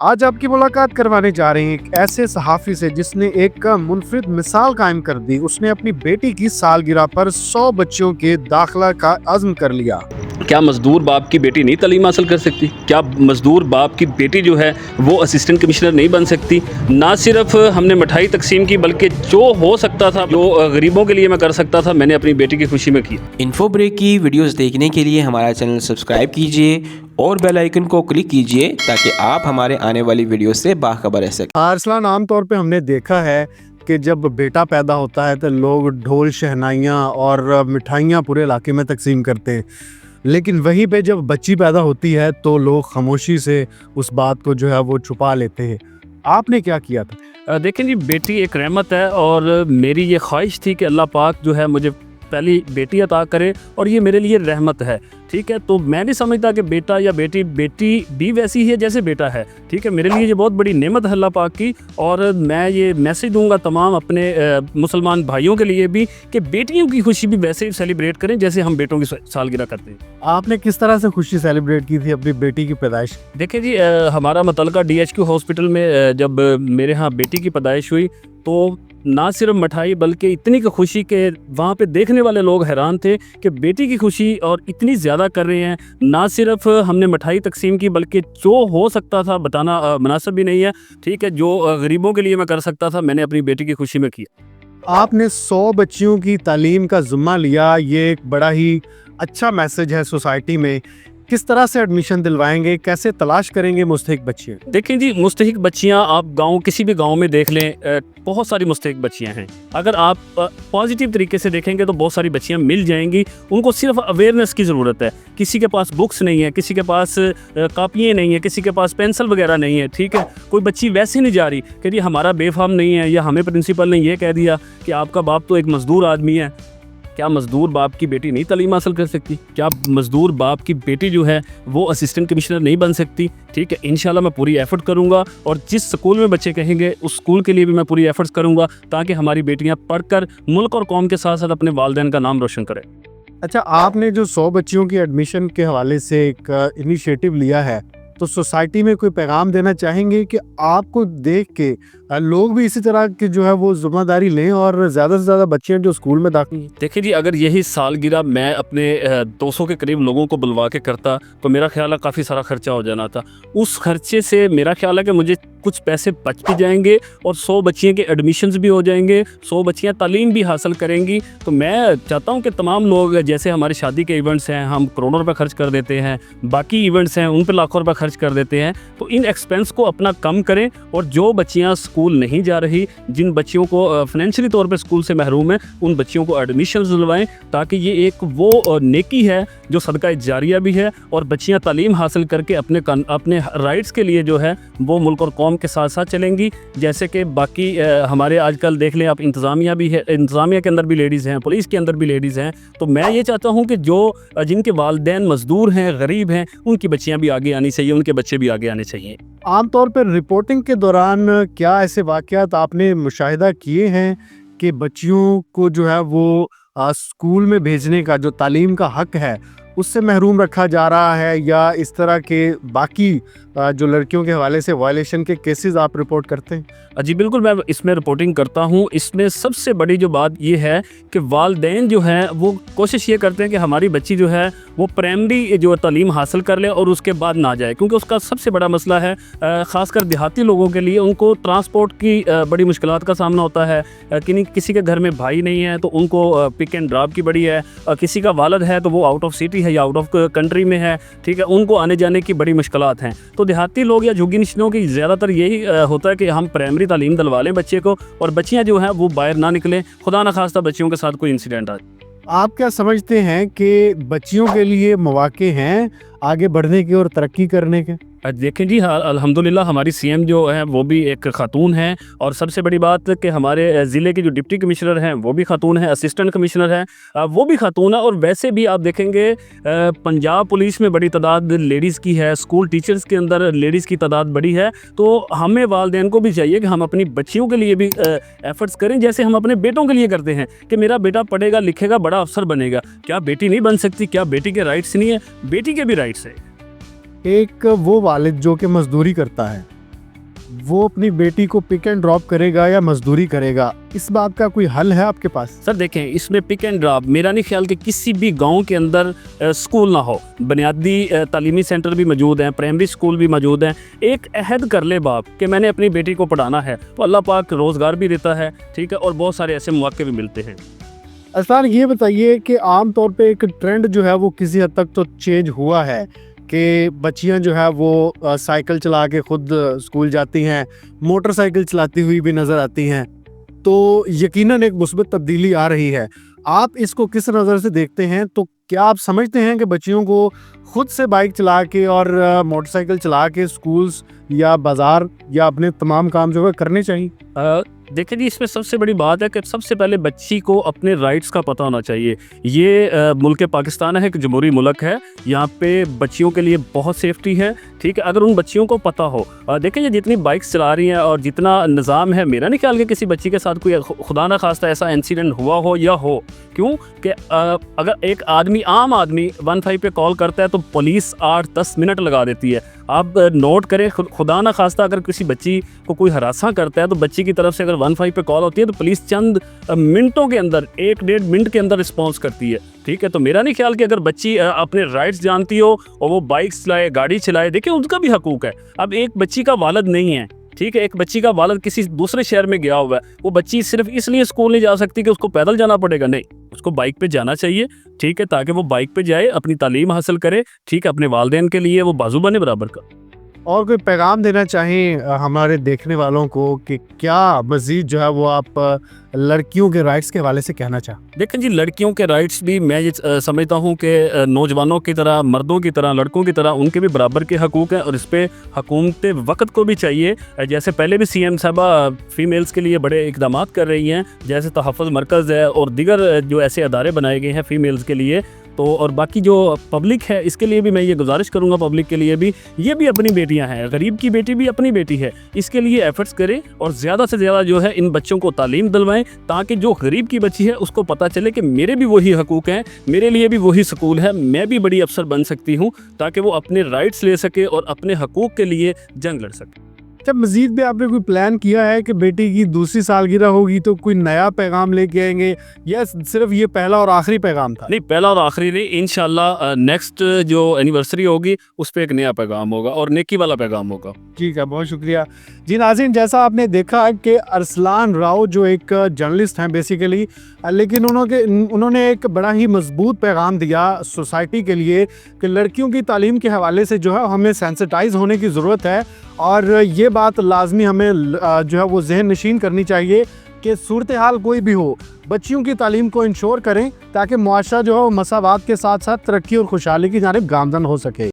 آج آپ کی ملاقات کروانے جا رہے ہیں ایک ایسے صحافی سے جس نے ایک منفرد مثال قائم کر دی۔ اس نے اپنی بیٹی کی سالگرہ پر 100 بچوں کے داخلہ کا عزم کر لیا۔ کیا مزدور باپ کی بیٹی نہیں تعلیم حاصل کر سکتی؟ کیا مزدور باپ کی بیٹی جو ہے وہ اسسٹنٹ کمشنر نہیں بن سکتی؟ نہ صرف ہم نے مٹھائی تقسیم کی بلکہ جو ہو سکتا تھا، جو غریبوں کے لیے میں کر سکتا تھا، میں نے اپنی بیٹی کی خوشی میں کی۔ انفو بریک کی ویڈیوز دیکھنے کے لیے ہمارا چینل سبسکرائب کیجئے اور بیل آئیکن کو کلک کیجئے تاکہ آپ ہمارے آنے والی ویڈیو سے باخبر رہ سکیں۔ ارسلان، عام طور پہ ہم نے دیکھا ہے کہ جب بیٹا پیدا ہوتا ہے تو لوگ ڈھول شہنائیاں اور مٹھائیاں پورے علاقے میں تقسیم کرتے ہیں، لیکن وہیں پہ جب بچی پیدا ہوتی ہے تو لوگ خاموشی سے اس بات کو جو ہے وہ چھپا لیتے ہیں۔ آپ نے کیا کیا تھا؟ دیکھیں جی، بیٹی ایک رحمت ہے اور میری یہ خواہش تھی کہ اللہ پاک جو ہے مجھے پہلی بیٹی عطا کرے اور یہ میرے لیے رحمت ہے، ٹھیک ہے۔ تو میں نہیں سمجھتا کہ بیٹا یا بیٹی بھی ویسی ہے جیسے بیٹا ہے، ٹھیک ہے۔ میرے لیے یہ بہت بڑی نعمت ہے اللہ پاک کی، اور میں یہ میسج دوں گا تمام اپنے مسلمان بھائیوں کے لیے بھی کہ بیٹیوں کی خوشی بھی ویسے ہی سیلیبریٹ کریں جیسے ہم بیٹوں کی سالگرہ کرتے ہیں۔ آپ نے کس طرح سے خوشی سیلیبریٹ کی تھی اپنی بیٹی کی پیدائش؟ دیکھیں جی، ہمارا متعلقہ DHQ ہاسپٹل میں جب میرے ہاں بیٹی کی پیدائش ہوئی تو نہ صرف مٹھائی بلکہ اتنی کی خوشی کہ وہاں پہ دیکھنے والے لوگ حیران تھے کہ بیٹی کی خوشی اور اتنی زیادہ کر رہے ہیں۔ نہ صرف ہم نے مٹھائی تقسیم کی بلکہ جو ہو سکتا تھا بتانا مناسب بھی نہیں ہے، ٹھیک ہے، جو غریبوں کے لیے میں کر سکتا تھا میں نے اپنی بیٹی کی خوشی میں کیا۔ آپ نے 100 بچیوں کی تعلیم کا ذمہ لیا، یہ ایک بڑا ہی اچھا میسج ہے سوسائٹی میں۔ کس طرح سے ایڈمیشن دلوائیں گے، کیسے تلاش کریں گے مستحق بچیاں؟ دیکھیں جی، مستحق بچیاں آپ کسی بھی گاؤں میں دیکھ لیں، بہت ساری مستحق بچیاں ہیں۔ اگر آپ پازیٹیو طریقے سے دیکھیں گے تو بہت ساری بچیاں مل جائیں گی۔ ان کو صرف اویئرنیس کی ضرورت ہے۔ کسی کے پاس بکس نہیں ہے، کسی کے پاس کاپیاں نہیں ہیں، کسی کے پاس پینسل وغیرہ نہیں ہے، ٹھیک ہے۔ کوئی بچی ویسے نہیں جا رہی کہ جی ہمارا بے فام نہیں ہے یا ہمیں پرنسپل نے یہ کہہ دیا کہ آپ کا باپ تو ایک مزدور آدمی ہے۔ کیا مزدور باپ کی بیٹی نہیں تعلیم حاصل کر سکتی؟ کیا مزدور باپ کی بیٹی جو ہے وہ اسسٹنٹ کمشنر نہیں بن سکتی؟ ٹھیک ہے، انشاءاللہ میں پوری ایفرٹ کروں گا، اور جس سکول میں بچے کہیں گے اس سکول کے لیے بھی میں پوری ایفرٹس کروں گا تاکہ ہماری بیٹیاں پڑھ کر ملک اور قوم کے ساتھ ساتھ اپنے والدین کا نام روشن کریں۔ اچھا، آپ نے جو 100 بچیوں کی ایڈمیشن کے حوالے سے ایک انیشیٹو لیا ہے تو سوسائٹی میں کوئی پیغام دینا چاہیں گے کہ آپ کو دیکھ کے لوگ بھی اسی طرح کی جو ہے وہ ذمہ داری لیں اور زیادہ سے زیادہ بچے جو اسکول میں داخل ہیں؟ دیکھیں جی، اگر یہی سالگرہ میں اپنے 200 کے قریب لوگوں کو بلوا کے کرتا تو میرا خیال ہے کافی سارا خرچہ ہو جانا تھا۔ اس خرچے سے میرا خیال ہے کہ مجھے کچھ پیسے بچ بھی جائیں گے اور 100 بچیاں کے ایڈمیشنز بھی ہو جائیں گے، 100 بچیاں تعلیم بھی حاصل کریں گی۔ تو میں چاہتا ہوں کہ تمام لوگ، جیسے ہمارے شادی کے ایونٹس ہیں ہم کروڑوں روپے خرچ کر دیتے ہیں، باقی ایونٹس ہیں ان پہ لاکھوں روپے خرچ کر دیتے ہیں، تو ان ایکسپینس کو اپنا کم کریں، اور جو بچیاں اسکول نہیں جا رہی، جن بچیوں کو فائنینشلی طور پہ اسکول سے محروم ہیں، ان بچیوں کو ایڈمیشنز دلوائیں، تاکہ یہ ایک وہ نیکی ہے جو صدقہ جاریہ بھی ہے، اور بچیاں تعلیم حاصل کر کے اپنے رائٹس کے لیے جو ہے وہ ملک اور قوم کے ساتھ ساتھ چلیں گی۔ جیسے کہ باقی ہمارے آج کل دیکھ لیں آپ، انتظامیہ بھی ہے، انتظامیہ کے اندر بھی لیڈیز ہیں، پولیس کے اندر بھی لیڈیز ہیں۔ تو میں یہ چاہتا ہوں کہ جن کے والدین مزدور ہیں، غریب ہیں، ان کی بچیاں بھی آگے آنی چاہیے، ان کے بچے بھی آگے آنے چاہیے۔ عام طور پر رپورٹنگ کے دوران کیا ایسے واقعات آپ نے مشاہدہ کیے ہیں کہ بچیوں کو جو ہے وہ اسکول میں بھیجنے کا جو تعلیم کا حق ہے اس سے محروم رکھا جا رہا ہے، یا اس طرح کے باقی جو لڑکیوں کے حوالے سے وائلیشن کے کیسز آپ رپورٹ کرتے ہیں؟ جی بالکل، میں اس میں رپورٹنگ کرتا ہوں۔ اس میں سب سے بڑی جو بات یہ ہے کہ والدین جو ہیں وہ کوشش یہ کرتے ہیں کہ ہماری بچی جو ہے وہ پرائمری جو تعلیم حاصل کر لے اور اس کے بعد نہ جائے، کیونکہ اس کا سب سے بڑا مسئلہ ہے، خاص کر دیہاتی لوگوں کے لیے ان کو ٹرانسپورٹ کی بڑی مشکلات کا سامنا ہوتا ہے۔ کسی کے گھر میں بھائی نہیں ہے تو ان کو پک اینڈ ڈراپ کی بڑی ہے، کسی کا والد ہے تو وہ آؤٹ آف سٹی ہے یا آؤٹ آف کنٹری میں ہے، ٹھیک ہے، ان کو آنے جانے کی بڑی مشکلات ہیں۔ تو دیہاتی لوگ یا جھگی نشینوں کی زیادہ تر یہی ہوتا ہے کہ ہم پرائمری تعلیم دلوا لیں بچے کو، اور بچیاں جو ہیں وہ باہر نہ نکلیں، خدا نخواستہ بچیوں کے ساتھ کوئی انسیڈنٹ آئے۔ آپ کیا سمجھتے ہیں کہ بچیوں کے لیے مواقع ہیں آگے بڑھنے کے اور ترقی کرنے کے؟ دیکھیں جی، الحمدللہ ہماری CM جو ہے وہ بھی ایک خاتون ہیں، اور سب سے بڑی بات کہ ہمارے ضلع کی جو ڈپٹی کمشنر ہیں وہ بھی خاتون ہیں، اسسٹنٹ کمشنر ہیں وہ بھی خاتون ہے، اور ویسے بھی آپ دیکھیں گے پنجاب پولیس میں بڑی تعداد لیڈیز کی ہے، اسکول ٹیچرز کے اندر لیڈیز کی تعداد بڑی ہے۔ تو ہمیں والدین کو بھی چاہیے کہ ہم اپنی بچیوں کے لیے بھی ایفرٹس کریں، جیسے ہم اپنے بیٹوں کے لیے کرتے ہیں کہ میرا بیٹا پڑھے گا، لکھے گا، بڑا افسر بنے گا۔ کیا بیٹی نہیں بن سکتی؟ کیا بیٹی کے رائٹس نہیں ہے؟ بیٹی کے بھی رائٹس ہے۔ ایک وہ والد جو کہ مزدوری کرتا ہے وہ اپنی بیٹی کو پک اینڈ ڈراپ کرے گا یا مزدوری کرے گا، اس بات کا کوئی حل ہے آپ کے پاس؟ سر دیکھیں، اس میں پک اینڈ ڈراپ میرا نہیں خیال کہ کسی بھی گاؤں کے اندر اسکول نہ ہو، بنیادی تعلیمی سینٹر بھی موجود ہیں، پرائمری اسکول بھی موجود ہیں۔ ایک عہد کر لے باپ کہ میں نے اپنی بیٹی کو پڑھانا ہے، تو اللہ پاک روزگار بھی دیتا ہے، ٹھیک ہے، اور بہت سارے ایسے مواقع بھی ملتے ہیں۔ اسرار یہ بتائیے کہ عام طور پہ ایک ٹرینڈ جو ہے وہ کسی حد تک تو چینج ہوا ہے کہ بچیاں جو ہے وہ سائیکل چلا کے خود اسکول جاتی ہیں، موٹر سائیکل چلاتی ہوئی بھی نظر آتی ہیں، تو یقیناً ایک مثبت تبدیلی آ رہی ہے۔ آپ اس کو کس نظر سے دیکھتے ہیں؟ تو کیا آپ سمجھتے ہیں کہ بچیوں کو خود سے بائک چلا کے اور موٹر سائیکل چلا کے اسکولز یا بازار یا اپنے تمام کام جو ہے کرنے چاہیے؟ دیکھیں جی، اس میں سب سے بڑی بات ہے کہ سب سے پہلے بچی کو اپنے رائٹس کا پتہ ہونا چاہیے۔ یہ ملک پاکستان ہے، ایک جمہوری ملک ہے، یہاں پہ بچیوں کے لیے بہت سیفٹی ہے، ٹھیک ہے، اگر ان بچیوں کو پتہ ہو۔ دیکھیں یہ جتنی بائکس چلا رہی ہیں اور جتنا نظام ہے، میرا نہیں خیال کہ کسی بچی کے ساتھ کوئی خدا نہ خواستہ ایسا انسیڈنٹ ہوا ہو یا ہو۔ کیوں کہ اگر ایک عام آدمی 15 پہ کال کرتا ہے تو پولیس 8-10 منٹ لگا دیتی ہے۔ آپ نوٹ کریں، خدا نہ خواستہ اگر کسی بچی کو کوئی ہراساں کرتا ہے تو بچی کی طرف سے اگر 15 پہ کال ہوتی ہے تو پولیس چند منٹوں کے اندر، 1-1.5 منٹ کے اندر رسپانس کرتی ہے، ٹھیک ہے۔ تو میرا نہیں خیال کہ اگر بچی اپنے رائٹس جانتی ہو اور وہ بائک چلائے، گاڑی چلائے، دیکھیں اس کا بھی حقوق ہے۔ اب ایک بچی کا والد نہیں ہے، ٹھیک ہے، ایک بچی کا والد کسی دوسرے شہر میں گیا ہوا ہے، وہ بچی صرف اس لیے اسکول نہیں جا سکتی کہ اس کو پیدل جانا پڑے گا، نہیں، اس کو بائک پہ جانا چاہیے، ٹھیک ہے، تاکہ وہ بائک پہ جائے، اپنی تعلیم حاصل کرے، ٹھیک ہے، اپنے والدین کے لیے وہ بازو بنے برابر کا۔ اور کوئی پیغام دینا چاہیں ہمارے دیکھنے والوں کو کہ کیا مزید جو ہے وہ آپ لڑکیوں کے رائٹس کے حوالے سے کہنا چاہیں؟ دیکھیں جی، لڑکیوں کے رائٹس بھی میں یہ سمجھتا ہوں کہ نوجوانوں کی طرح، مردوں کی طرح، لڑکوں کی طرح ان کے بھی برابر کے حقوق ہیں، اور اس پہ حکومت وقت کو بھی چاہیے، جیسے پہلے بھی سی ایم صاحبہ فیمیلز کے لیے بڑے اقدامات کر رہی ہیں، جیسے تحفظ مرکز ہے اور دیگر جو ایسے ادارے بنائے گئے ہیں فیمیلز کے لیے۔ تو اور باقی جو پبلک ہے، اس کے لیے بھی میں یہ گزارش کروں گا، پبلک کے لیے بھی، یہ بھی اپنی بیٹیاں ہیں، غریب کی بیٹی بھی اپنی بیٹی ہے، اس کے لیے ایفرٹس کریں اور زیادہ سے زیادہ جو ہے ان بچوں کو تعلیم دلوائیں، تاکہ جو غریب کی بچی ہے اس کو پتہ چلے کہ میرے بھی وہی حقوق ہیں، میرے لیے بھی وہی سکول ہے، میں بھی بڑی افسر بن سکتی ہوں، تاکہ وہ اپنے رائٹس لے سکے اور اپنے حقوق کے لیے جنگ لڑ سکے۔ جب مزید بھی آپ نے کوئی پلان کیا ہے کہ بیٹی کی دوسری سالگرہ ہوگی تو کوئی نیا پیغام لے کے آئیں گے، یا صرف یہ پہلا اور آخری پیغام تھا؟ نہیں، پہلا اور آخری نہیں، انشاءاللہ نیکسٹ جو اینیورسری ہوگی اس پہ ایک نیا پیغام ہوگا اور نیکی والا پیغام ہوگا۔ ٹھیک ہے، بہت شکریہ جی۔ ناظرین، جیسا آپ نے دیکھا کہ ارسلان راؤ جو ایک جرنلسٹ ہیں بیسیکلی، لیکن انہوں نے ایک بڑا ہی مضبوط پیغام دیا سوسائٹی کے لیے کہ لڑکیوں کی تعلیم کے حوالے سے جو ہے ہمیں سینسٹائز ہونے کی ضرورت ہے، اور یہ بات لازمی ہمیں جو ہے وہ ذہن نشین کرنی چاہیے کہ صورتحال کوئی بھی ہو، بچیوں کی تعلیم کو انشور کریں تاکہ معاشرہ جو ہے وہ مساوات کے ساتھ ساتھ ترقی اور خوشحالی کی جانب گامزن ہو سکے۔